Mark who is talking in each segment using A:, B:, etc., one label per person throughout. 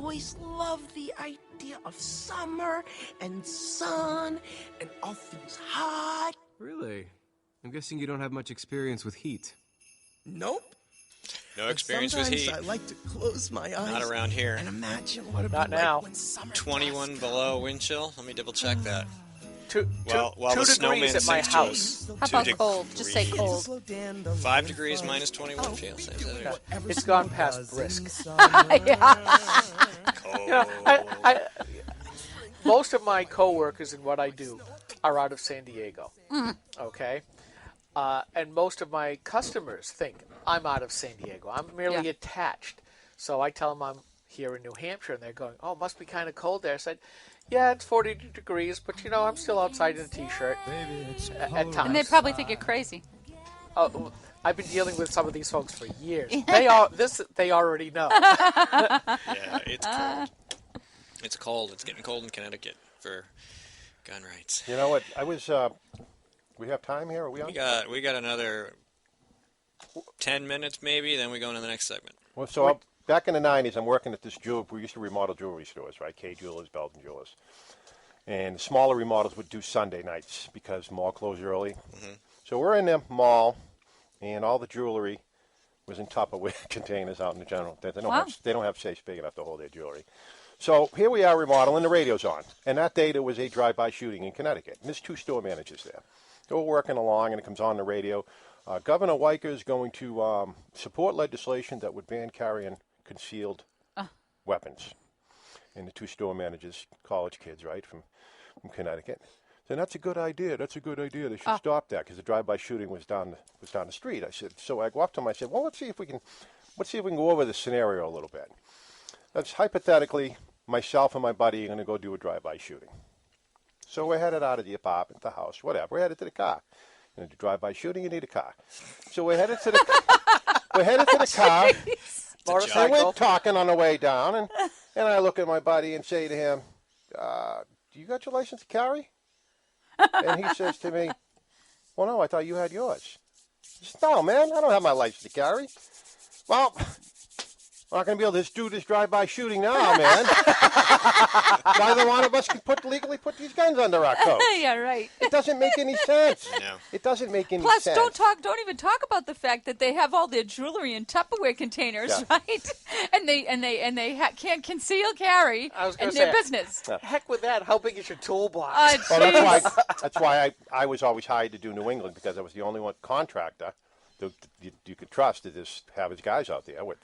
A: always loved the idea of summer and sun and all things hot.
B: Really? I'm guessing you don't have much experience with heat.
A: Nope.
C: No experience with heat.
A: Sometimes I like to close my eyes.
C: Not around here.
A: And imagine what it'd
D: Not
A: be
D: now.
A: like when summer
C: 21
A: does
C: below
A: come.
C: wind chill. Let me double check that.
D: Two
C: While the
D: degrees
C: snowman
D: at my
C: sings to
D: house.
C: us.
E: How
C: 2
E: about cold? Just say
C: degrees.
E: cold.
A: Slow down, don't
C: 5
A: let it
C: degrees
A: fun.
C: minus 21 feels. Is that it?
A: Whatever
D: It's
A: snow
D: gone past
A: does
D: brisk.
A: in summer.
C: Cold.
D: Most of my coworkers in what I do are out of San Diego. Okay? And most of my customers think I'm out of San Diego. I'm merely
E: Yeah.
D: attached. So I tell them I'm here in New Hampshire, and they're going, oh, it must be kind of cold there. I said, yeah, it's 40 degrees, but, I'm still outside in a T-shirt at times.
E: And they probably think you're crazy.
D: Oh, I've been dealing with some of these folks for years. They already know.
C: Yeah, it's cold. It's cold. It's getting cold in Connecticut for gun rights.
F: You know what? I was. We have time here? Are we on?
C: We got another 10 minutes maybe, then we go into the next segment.
F: Well, so back in the 90s, I'm working at this jewelry. We used to remodel jewelry stores, right? K Jewelers, Belden Jewelers. And the smaller remodels would do Sunday nights because mall closed early.
C: Mm-hmm.
F: So we're in the mall, and all the jewelry was in Tupperware containers out in the general. They don't have safes big enough to hold their jewelry. So here we are remodeling, the radio's on. And that day there was a drive-by shooting in Connecticut. And there's 2 store managers there. They were working along, and it comes on the radio. Governor Weicker is going to support legislation that would ban carrying concealed weapons. And the 2 store managers, college kids, right, from Connecticut. So that's a good idea. That's a good idea. They should stop that because the drive-by shooting was down the street. I said, so I go up to him. I said, well, let's see if we can go over the scenario a little bit. That's hypothetically myself and my buddy are going to go do a drive-by shooting. So we're headed out of the apartment, the house, whatever. We're headed to the car. You know, to drive-by shooting, you need a car. So we're headed to the car. And we're talking on the way down, and I look at my buddy and say to him, "Do you got your license to carry?" And he says to me, "Well, no, I thought you had yours." I said, "No, man, I don't have my license to carry." Well, we're not going to be able to just do this drive-by shooting now, man. Neither one of us can legally put these guns under our coat.
E: Yeah, right.
F: It doesn't make any sense.
C: No.
F: It doesn't make any
E: Plus,
F: sense.
E: don't even talk about the fact that they have all their jewelry in Tupperware containers, right? And they can't conceal carry in their business.
D: Heck with that. How big is your toolbox?
F: Well, that's why I was always hired to do New England, because I was the only one contractor that you could trust to just have his guys out there with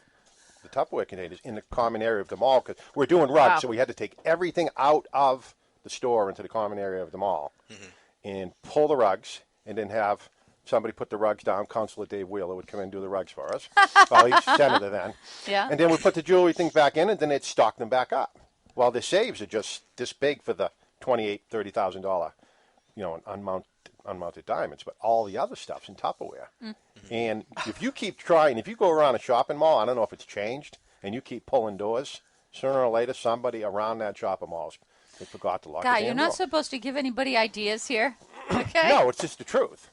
F: the Tupperware containers in the common area of the mall, because we're doing rugs, so we had to take everything out of the store into the common area of the mall and pull the rugs, and then have somebody put the rugs down. Councilor Dave Wheeler would come in and do the rugs for us. Well, he's senator then.
E: Yeah.
F: And then we put the jewelry things back in, and then they'd stock them back up. Well, the saves are just this big for the $28,000, $30,000, unmounted diamonds, but all the other stuff's in Tupperware. And if you keep trying, if you go around a shopping mall, I don't know if it's changed, and you keep pulling doors, sooner or later somebody around that shopping mall they forgot to lock the
E: Guy,
F: damn
E: you're not
F: door.
E: supposed to give anybody ideas here. Okay.
F: No, it's just the truth.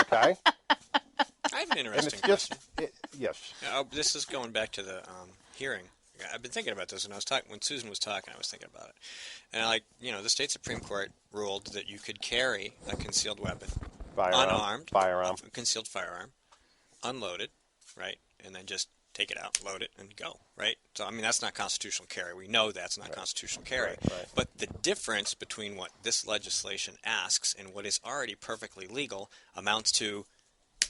F: Okay.
C: I have an
F: And
C: interesting
F: it's just
C: question.
F: yes.
C: This is going back to the hearing. I've been thinking about this, and when Susan was talking, I was thinking about it. And the state Supreme Court ruled that you could carry a concealed weapon, unarmed, a concealed firearm, unloaded, right, and then just take it out, load it, and go, right? So, that's not constitutional carry. We know that's not constitutional carry.
F: Right.
C: But the difference between what this legislation asks and what is already perfectly legal amounts to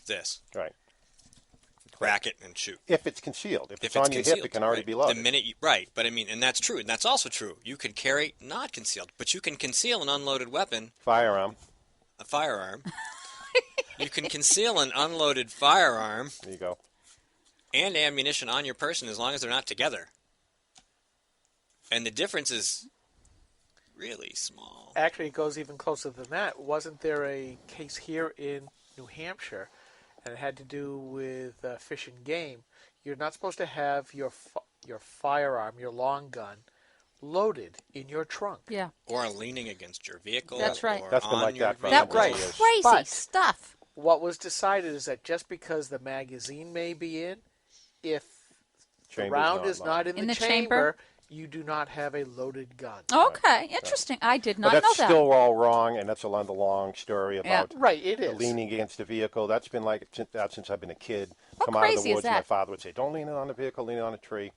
C: this.
F: Right.
C: Racket and shoot.
F: If it's concealed. If it's on your hip, it can already be loaded.
C: The minute but and that's true, and that's also true. You can carry not concealed, but you can conceal an unloaded weapon.
F: Firearm.
C: A firearm. You can conceal an unloaded firearm.
F: There you go.
C: And ammunition on your person as long as they're not together. And the difference is really small.
D: Actually, it goes even closer than that. Wasn't there a case here in New Hampshire, and it had to do with fish and game? You're not supposed to have your firearm, your long gun, loaded in your trunk.
E: Yeah.
C: Or leaning against your vehicle.
E: That's right.
C: Or
F: That's been
C: on
F: like
C: your
F: that for a
C: vehicle.
F: number of
E: That was
F: years.
E: crazy
D: But-
E: stuff.
D: What was decided is that just because the magazine may be in, if The round is not in the chamber. You do not have a loaded gun.
E: Okay, interesting. I did not know that.
F: But that's still all wrong, and that's a long story about
D: it is.
F: leaning against the vehicle. That's been like since I've been a kid.
E: What
F: Come out of
E: crazy
F: the woods,
E: is that?
F: my father would say, "Don't lean it on the vehicle, lean it on a tree."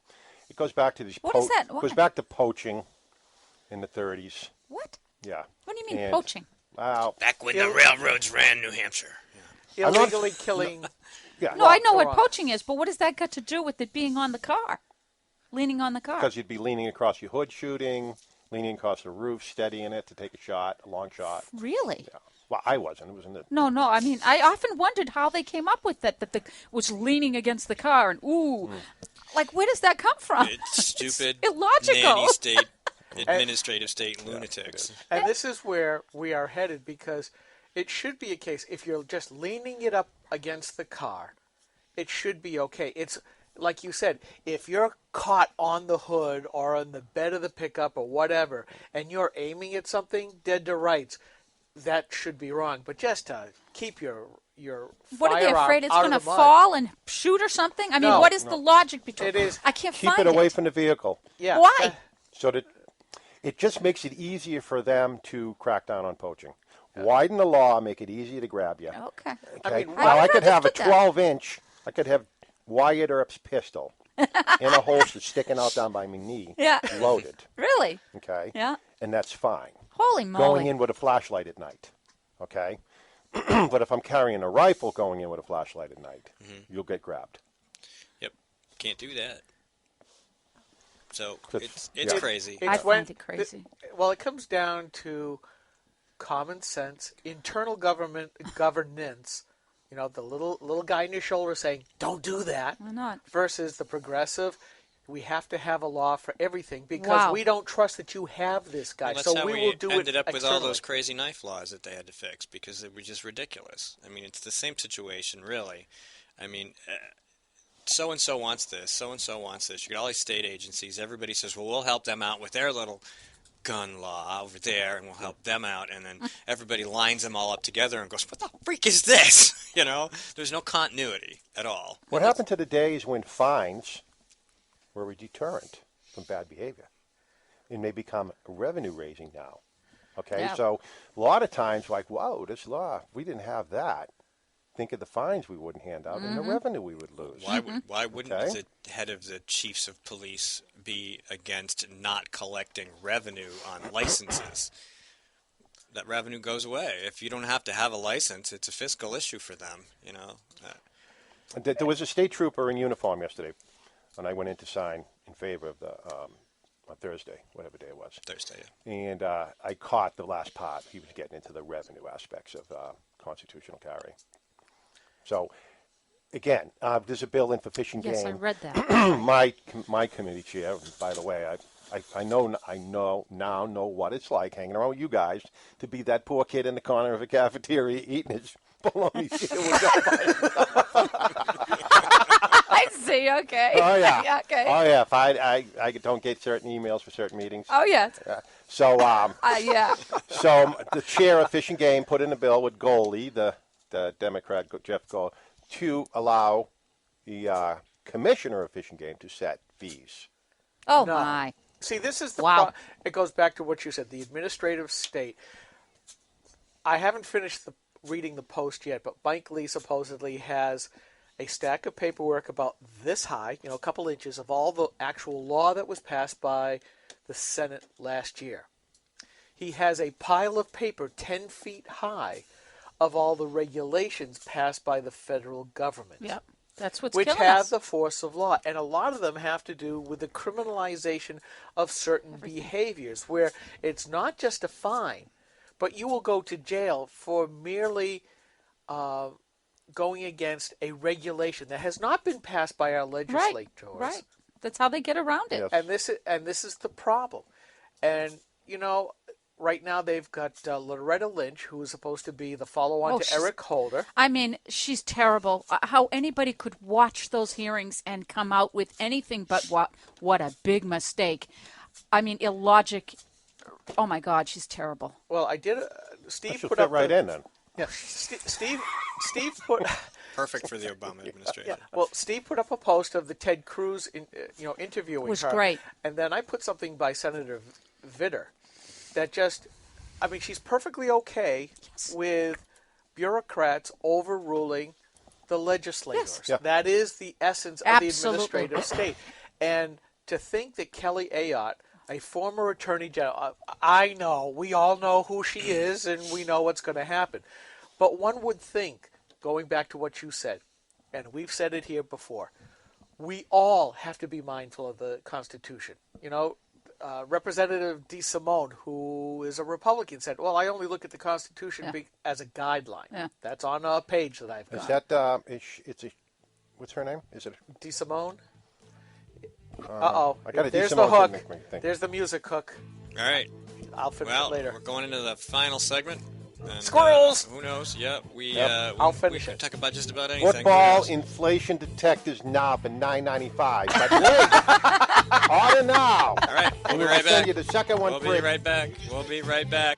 F: It goes back to these.
E: What is that? Why?
F: Goes back to poaching in the 30s.
E: What?
F: Yeah.
E: What do you mean poaching?
C: Back when the railroads ran New Hampshire.
D: Yeah. Illegally killing.
F: Yeah.
E: No, I know what poaching is, but what does that got to do with it being on the car? Leaning on the car?
F: Because you'd be leaning across your hood shooting, leaning across the roof, steadying it to take a long shot.
E: Really?
F: Yeah. Well, I wasn't. It was in the...
E: No. I mean, I often wondered how they came up with that was leaning against the car and like where does that come from?
C: It's stupid,
E: it's illogical.
C: nanny state, administrative state lunatics.
D: And this is where we are headed because it should be a case, if you're just leaning it up against the car, it should be okay. It's like you said, if you're caught on the hood or on the bed of the pickup or whatever, and you're aiming at something dead to rights, that should be wrong. But just to keep your
E: what are they afraid it's
D: going to
E: fall and shoot or something? I mean, what is the logic between
D: it? Is
E: I can't
F: keep
E: find
F: it away from the vehicle.
D: Yeah.
E: Why?
F: So that it just makes it easier for them to crack down on poaching. Widen the law, make it easier to grab you.
E: Okay.
F: I mean, now I could have a 12-inch. I could have Wyatt Earp's pistol in a holster sticking out down by my knee, loaded.
E: Really?
F: Okay.
E: Yeah.
F: And that's fine.
E: Holy moly!
F: Going in with a flashlight at night. Okay. But if I'm carrying a rifle going in with a flashlight at night, you'll get grabbed.
C: Yep. Can't do that. So it's
F: yeah.
C: crazy.
E: I find it crazy.
D: Well, it comes down to common sense, internal governance. You know, the little guy on your shoulder saying, "Don't do that."
E: Why not?
D: Versus the progressive, we have to have a law for everything because we don't trust that you have this guy.
C: Well, that's
D: so
C: how
D: we will do it.
C: Ended up with all those
D: externally.
C: crazy knife laws that they had to fix because they were just ridiculous. I mean, it's the same situation, really. I mean, so and so wants this, so and so wants this. You got all these state agencies. Everybody says, "Well, we'll help them out with their little gun law over there, and we'll help them out." And then everybody lines them all up together and goes, "What the freak is this?" You know, there's no continuity at all.
F: What happened to the days when fines were a deterrent from bad behavior? It may become revenue raising now. Okay,
E: Yeah.
F: so a lot of times, like, whoa, this law, if we didn't have that, think of the fines we wouldn't hand out and the revenue we would lose.
C: Why wouldn't the head of the chiefs of police be against not collecting revenue on licenses? That revenue goes away. If you don't have to have a license, it's a fiscal issue for them, you know.
F: There was a state trooper in uniform yesterday, and I went in to sign in favor of the on Thursday, whatever day it was.
C: Thursday, yeah.
F: And I caught the last part. He was getting into the revenue aspects of constitutional carry. So, again, there's a bill in for fishing game.
E: Yes, I read that.
F: my committee chair, by the way, I now know what it's like hanging around with you guys to be that poor kid in the corner of a cafeteria eating his bologna sandwich.
E: I see. Okay.
F: Oh yeah.
E: Okay.
F: Oh yeah. If I don't get certain emails for certain meetings.
E: Oh yeah.
F: So
E: yeah.
F: So the chair of Fish and Game put in a bill with Goldie, the Democrat Jeff Gold, to allow the commissioner of Fish and Game to set fees.
E: Oh
D: No.
E: my.
D: See, this is the
E: Wow.
D: it goes back to what you said, the administrative state. I haven't finished reading the Post yet, but Mike Lee supposedly has a stack of paperwork about this high, a couple inches, of all the actual law that was passed by the Senate last year. He has a pile of paper 10 feet high of all the regulations passed by the federal government.
E: Yep. That's what's
D: Which
E: killing
D: have
E: us.
D: the force of law. And a lot of them have to do with the criminalization of certain behaviors, where it's not just a fine, but you will go to jail for merely going against a regulation that has not been passed by our legislators.
E: Right. That's how they get around it.
F: Yes.
D: And this is the problem. And, right now they've got Loretta Lynch, who is supposed to be the follow-on to Eric Holder.
E: I mean, she's terrible. How anybody could watch those hearings and come out with anything but what a big mistake. I mean, illogic. Oh my God, she's terrible.
D: Well, I did. Steve
F: She'll
D: put
F: fit
D: up
F: right in then.
D: Yeah, Steve put
C: Perfect for the Obama administration.
D: Yeah. Well, Steve put up a post of the Ted Cruz, interviewing her.
E: It was great.
D: And then I put something by Senator Vitter that just, I mean, she's perfectly okay with bureaucrats overruling the legislators.
E: Yes.
F: Yeah.
D: That is the essence of
E: Absolutely.
D: the administrative state. And to think that Kelly Ayotte, a former attorney general, I know, we all know who she is and we know what's going to happen. But one would think, going back to what you said, and we've said it here before, we all have to be mindful of the Constitution. Representative DeSimone, who is a Republican, said, well, I only look at the Constitution as a guideline.
E: Yeah.
D: That's on a page that I've got.
F: Is that, what's her name? Is it?
D: DeSimone? Uh-oh.
F: I got a
D: There's
F: DeSimone
D: the hook.
F: didn't make me think.
D: There's the music hook.
C: All right.
D: I'll finish
C: Well,
D: it later.
C: we're going into the final segment. And,
D: Squirrels!
C: Who knows? Yeah,
D: I'll
C: we
D: finish
C: can
D: it.
C: talk about just about anything. Who
F: Football
C: knows?
F: inflation detectors now for $9.95. But wait, order now.
C: All right, we'll
F: And
C: be
F: we'll
C: right
F: send
C: back.
F: you the second one
C: We'll
F: free.
C: be right back. We'll be right back.